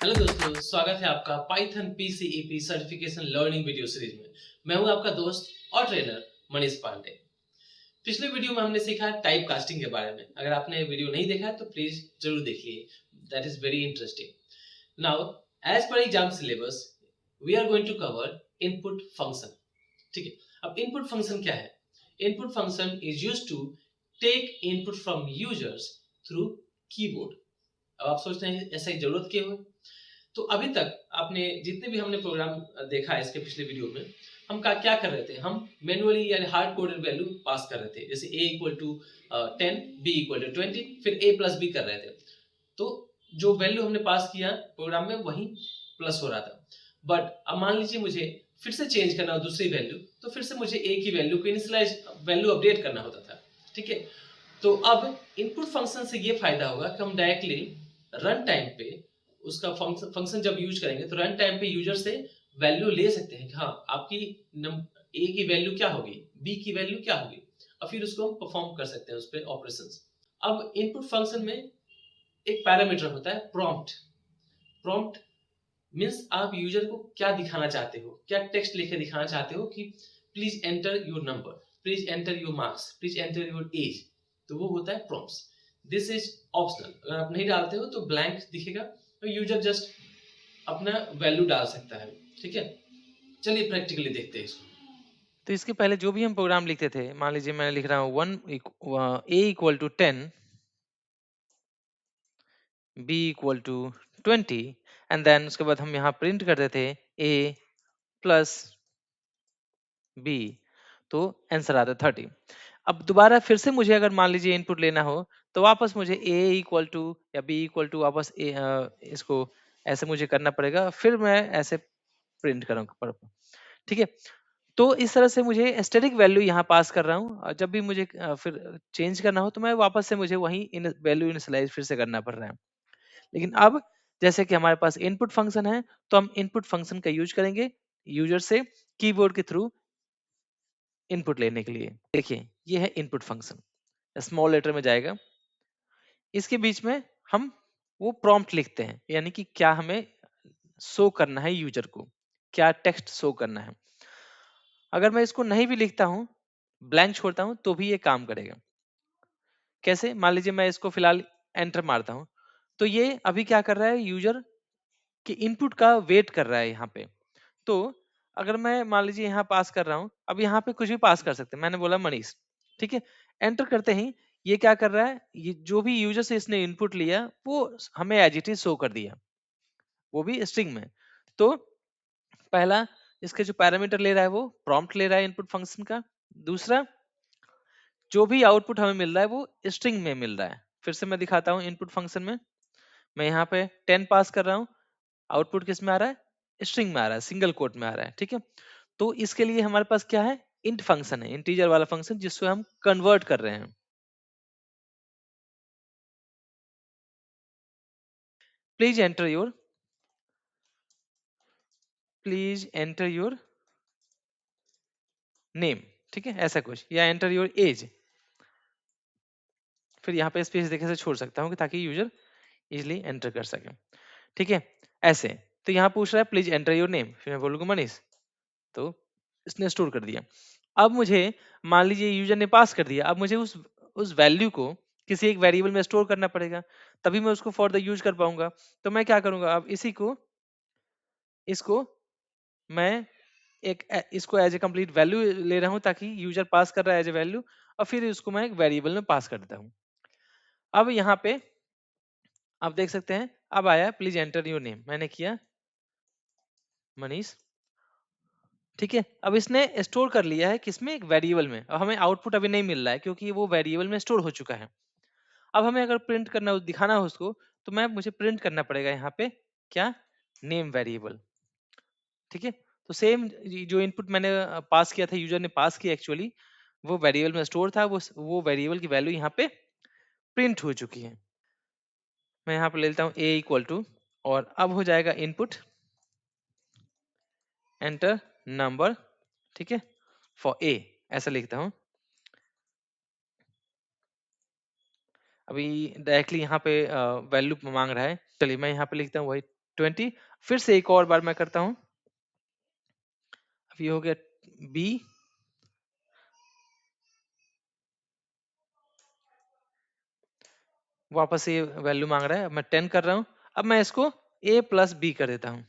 Hello दोस्तों, स्वागत है आपका Python PCEP certification learning video series में। मैं हूं आपका दोस्त और ट्रेनर मनीष पांडे। पिछले वीडियो में हमने सीखा टाइप कास्टिंग के बारे में। अगर आपने वीडियो नहीं देखा है तो प्लीज जरूर देखिए, that is very interesting. Now, as per exam syllabus, we are going to cover input function. ठीक है, अब इनपुट फंक्शन क्या है? Input function is used to take input from users through keyboard. अब आप सोचते हैं ऐसा की जरूरत क्यों है? तो अभी तक आपने जितने भी हमने प्रोग्राम देखा है इसके पिछले वीडियो में, हम क्या कर रहे थे? हम मैनुअली यानी हार्ड कोडेड वैल्यू पास कर रहे थे, जैसे a equal to 10, b equal to 20, फिर a प्लस b कर रहे थे। तो जो वैल्यू हमने पास किया प्रोग्राम में वही प्लस हो रहा था। बट अब मान लीजिए मुझे फिर से चेंज करना हो दूसरी वैल्यू, तो फिर से मुझे a की वैल्यू को इनिशियलाइज वैल्यू अपडेट करना होता था। ठीक है, तो अब इनपुट फंक्शन से ये फायदा होगा कि हम डायरेक्टली रन टाइम पे उसका फंक्शन जब यूज करेंगे तो रन टाइम पे यूजर से वैल्यू ले सकते हैं कि हाँ, आपकी ए की वैल्यू क्या होगी, बी की वैल्यू क्या होगी, और फिर उसको हम परफॉर्म कर सकते हैं उस पर ऑपरेशंस। अब इनपुट फंक्शन में एक पैरामीटर होता है प्रॉम्प्ट। प्रॉम्प्ट मीन्स आप यूजर को क्या दिखाना चाहते हो, क्या टेक्स्ट लिखे दिखाना चाहते हो कि please enter your number, please enter your marks, please enter your age. तो वो होता है प्रॉम्प्ट्स। दिस इज ऑप्शनल, अगर आप नहीं डालते हो तो ब्लैंक दिखेगा, तो यूजर जस्ट अपना वैल्यू डाल सकता है। ठीक है, चलिए प्रैक्टिकली देखते हैं इसको। तो इसके पहले जो भी हम प्रोग्राम लिखते थे, मान लीजिए मैं लिख रहा हूँ a equal to 10, b equal to 20, and then उसके बाद हम यहाँ प्रिंट करते थे a प्लस b, तो आंसर आता 30। अब दोबारा फिर से मुझे अगर मान लीजिए इनपुट लेना हो, तो वापस मुझे a इक्वल टू या b इक्वल टू वापस इसको ऐसे मुझे करना पड़ेगा, फिर मैं ऐसे प्रिंट करूँगा। ठीक है, तो इस तरह से मुझे स्टैटिक वैल्यू यहाँ पास कर रहा हूँ, और जब भी मुझे फिर चेंज करना हो तो मैं वापस से मुझे वही वैल्यू इनिशियलाइज फिर से करना पड़ रहा है। लेकिन अब जैसे कि हमारे पास इनपुट फंक्शन है, तो हम इनपुट फंक्शन का यूज करेंगे यूजर से कीबोर्ड के थ्रू इनपुट लेने के लिए। देखिए, ये है इनपुट फंक्शन, स्मॉल लेटर में जाएगा। इसके बीच में हम वो प्रॉम्प्ट लिखते हैं, यानी कि क्या हमें शो करना है यूजर को, क्या टेक्स्ट शो करना है। अगर मैं इसको नहीं भी लिखता हूं, ब्लैंक छोड़ता हूं, तो भी ये काम करेगा। कैसे? मान लीजिए मैं इसको फिलहाल एंटर मारता हूं, तो ये अभी क्या कर रहा है, यूजर के इनपुट का वेट कर रहा है यहाँ पे। तो अगर मैं मान लीजिए यहाँ पास कर रहा हूँ, अब यहाँ पे कुछ भी पास कर सकते हैं, मैंने बोला मनीष। ठीक है, एंटर करते ही ये क्या कर रहा है, ये जो भी यूजर से इसने इनपुट लिया वो हमें एज इट इज शो कर दिया, वो भी स्ट्रिंग में। तो पहला, इसके जो पैरामीटर ले रहा है वो प्रॉम्प्ट ले रहा है इनपुट फंक्शन का। दूसरा, जो भी आउटपुट हमें मिल रहा है वो स्ट्रिंग में मिल रहा है। फिर से मैं दिखाता हूँ इनपुट फंक्शन में, मैं यहाँ पे 10 पास कर रहा हूँ, आउटपुट किस में आ रहा है, स्ट्रिंग में आ रहा है, सिंगल कोट में आ रहा है। ठीक है, तो इसके लिए हमारे पास क्या है, इंट फंक्शन है, इंटीजर वाला फंक्शन, जिसको हम कन्वर्ट कर रहे हैं। Please enter your please enter your name, ठीक है, ऐसा कुछ, या एंटर योर एज। फिर यहाँ पे स्पेस देखे से छोड़ सकता हूँ ताकि यूजर इजिली एंटर कर सके। ठीक है, ऐसे। तो यहाँ पूछ रहा है प्लीज एंटर योर नेम, फिर मैं बोलूंगा मनीष, तो इसने स्टोर कर दिया। अब मुझे मान लीजिए यूजर ने पास कर दिया, अब मुझे उस वैल्यू को किसी एक वेरिएबल में स्टोर करना पड़ेगा, तभी मैं उसको फॉर द यूज कर पाऊंगा। तो मैं क्या करूंगा, अब इसको मैं इसको एज ए कंप्लीट वैल्यू ले रहा हूं, ताकि यूजर पास कर रहा है एज ए वैल्यू, और फिर इसको मैं एक वेरिएबल में पास कर देता हूं। अब यहाँ पे आप देख सकते हैं, अब आया प्लीज एंटर योर नेम, मैंने किया मनीष। ठीक है, अब इसने स्टोर कर लिया है किसमें, एक वेरिएबल में। अब हमें आउटपुट अभी नहीं मिल रहा है क्योंकि वो वेरिएबल में स्टोर हो चुका है। अब हमें अगर प्रिंट करना हो, दिखाना हो उसको, तो मुझे प्रिंट करना पड़ेगा यहाँ पे क्या, नेम वेरिएबल। ठीक है, तो सेम जो इनपुट मैंने पास किया था, यूजर ने पास किया एक्चुअली, वो वेरिएबल में स्टोर था, वो वेरिएबल की वैल्यू यहाँ पे प्रिंट हो चुकी है। मैं यहाँ पे ले लेता हूँ a इक्वल टू, और अब हो जाएगा इनपुट एंटर नंबर, ठीक है, फॉर a, ऐसा लिखता हूँ। अभी डायरेक्टली यहाँ पे वैल्यू मांग रहा है, चलिए मैं यहाँ पे लिखता हूँ वही 20। फिर से एक और बार मैं करता हूं। अब ये हो गया b, वापस ये वैल्यू मांग रहा है। अब मैं 10 कर रहा हूं। अब मैं इसको a प्लस बी कर देता हूं।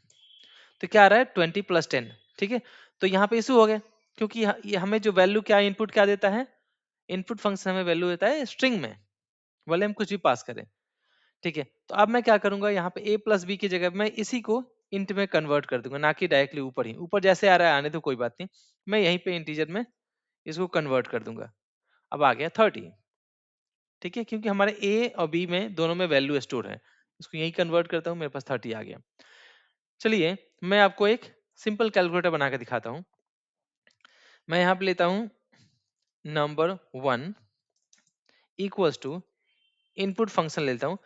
तो क्या आ रहा है 20 प्लस 10। ठीक है, तो यहाँ पे इशू हो गया, क्योंकि ये हमें जो वैल्यू क्या इनपुट क्या देता है, इनपुट फंक्शन हमें वैल्यू देता है स्ट्रिंग में, भले हम कुछ भी पास करें। ठीक है, तो अब मैं क्या करूंगा, यहाँ पे a प्लस बी की जगह मैं इसी को इंट में कन्वर्ट कर दूंगा, ना कि डायरेक्टली ऊपर ही। ऊपर जैसे आ रहा है आने तो कोई बात नहीं, मैं यहीं पे इंटीजर में इसको कन्वर्ट कर दूंगा। अब आ गया 30। ठीक है, क्योंकि हमारे a और b में दोनों में वैल्यू स्टोर है, इसको यही कन्वर्ट करता हूँ, मेरे पास 30 आ गया। चलिए मैं आपको एक सिंपल कैलकुलेटर बना के दिखाता हूँ। मैं यहाँ पे लेता हूँ number 1 equals to input function लेता हूँ।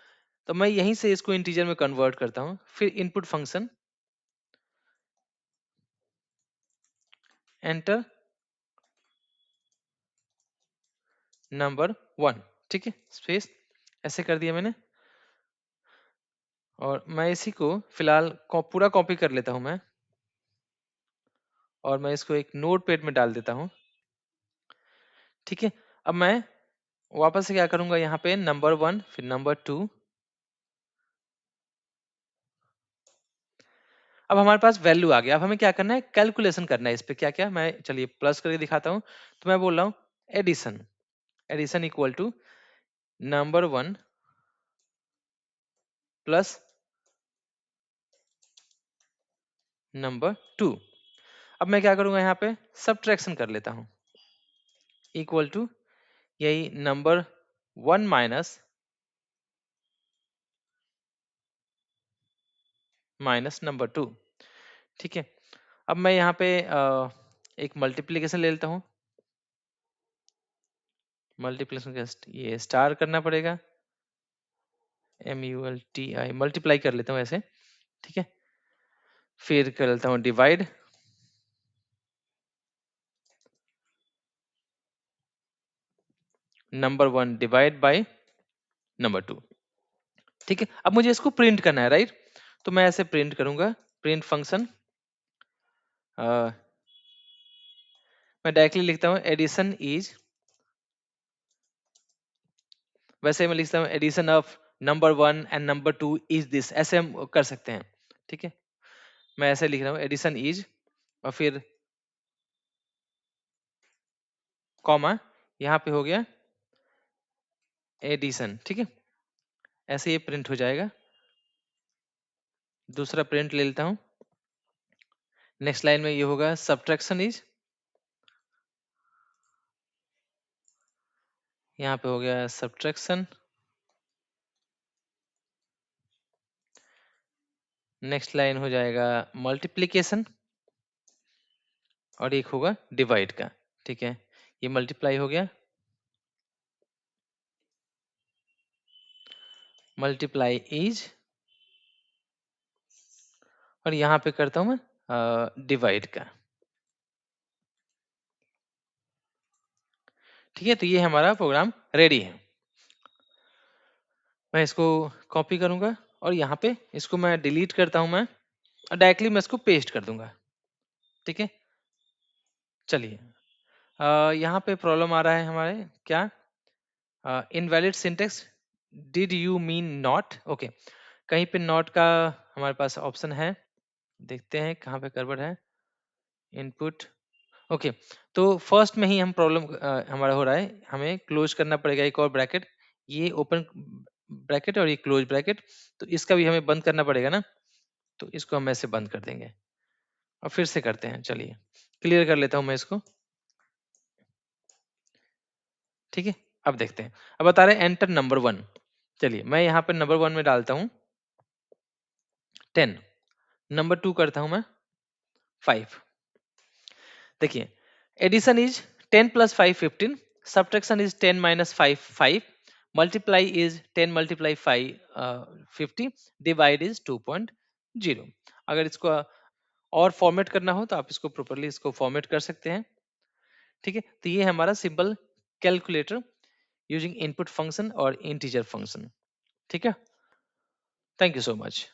तो मैं यहीं से इसको इंटीजर में कन्वर्ट करता हूँ, फिर इनपुट फंक्शन एंटर नंबर 1। ठीक है, स्पेस ऐसे कर दिया मैंने। और मैं इसी को फिलहाल पूरा कॉपी कर लेता हूं मैं, और मैं इसको एक नोट पैड में डाल देता हूं। ठीक है, अब मैं वापस से क्या करूंगा, यहाँ पे नंबर 1 फिर नंबर 2। अब हमारे पास वैल्यू आ गया। अब हमें क्या करना है, कैलकुलेशन करना है इस पे क्या क्या। मैं चलिए प्लस करके दिखाता हूँ। तो मैं बोल रहा हूँ addition, addition equal to number 1 plus number 2। अब मैं क्या करूंगा, यहाँ पे सब्ट्रैक्शन कर लेता हूँ, इक्वल टू यही नंबर 1 माइनस नंबर 2। ठीक है, अब मैं यहाँ पे एक मल्टीप्लिकेशन ले लेता हूँ। मल्टीप्लिकेशन का ये स्टार करना पड़ेगा, MULTI, मल्टीप्लाई कर लेता हूँ ऐसे। ठीक है, फिर कर लेता हूँ divide, number 1 divide by number 2। ठीक है, अब मुझे इसको प्रिंट करना है, राइट। तो मैं ऐसे प्रिंट करूंगा, प्रिंट फंक्शन, मैं डायरेक्टली लिखता हूँ एडिशन इज, वैसे मैं लिखता हूँ addition of number 1 and number 2 is this, ऐसे हम कर सकते हैं। ठीक है, मैं ऐसे लिख रहा हूँ एडिशन इज, और फिर कॉमा, यहाँ पे हो गया एडिशन। ठीक है, ऐसे ये प्रिंट हो जाएगा। दूसरा प्रिंट ले लेता हूँ, नेक्स्ट लाइन में ये होगा सब्ट्रैक्शन इज, यहाँ पे हो गया सब्ट्रैक्शन। नेक्स्ट लाइन हो जाएगा मल्टीप्लिकेशन, और एक होगा डिवाइड का। ठीक है, ये मल्टीप्लाई हो गया, मल्टीप्लाई इज, और यहाँ पे करता हूँ मैं डिवाइड का। ठीक है, तो ये हमारा प्रोग्राम रेडी है। मैं इसको कॉपी करूंगा, और यहाँ पे इसको मैं डिलीट करता हूँ मैं, और डायरेक्टली मैं इसको पेस्ट कर दूंगा। ठीक है, चलिए यहाँ पे प्रॉब्लम आ रहा है हमारे क्या, invalid syntax, did you mean not. Okay, कहीं पे नॉट का हमारे पास ऑप्शन है, देखते हैं कहाँ पे गड़बड़ है। इनपुट, ओके, तो फर्स्ट में ही हम प्रॉब्लम हमारा हो रहा है, हमें क्लोज करना पड़ेगा एक और ब्रैकेट, ये ओपन ब्रैकेट और ये क्लोज ब्रैकेट, तो इसका भी हमें बंद करना पड़ेगा ना। तो इसको हम ऐसे बंद कर देंगे, और फिर से करते हैं। चलिए क्लियर कर लेता हूं मैं इसको। ठीक है, अब देखते हैं। अब बता रहे एंटर नंबर 1। चलिए मैं यहाँ पर नंबर 1 में डालता हूँ 10, नंबर 2 करता हूँ मैं 5। देखिए addition is 10 plus 5 15, subtraction is 10 minus 5 5, multiply is 10 multiply 5 50, divide is 2.0। अगर इसको और फॉर्मेट करना हो तो आप इसको प्रॉपर्ली इसको फॉर्मेट कर सकते हैं। ठीक है, तो ये है हमारा simple calculator using input function और इंटीजर फंक्शन। ठीक है, थैंक यू सो मच।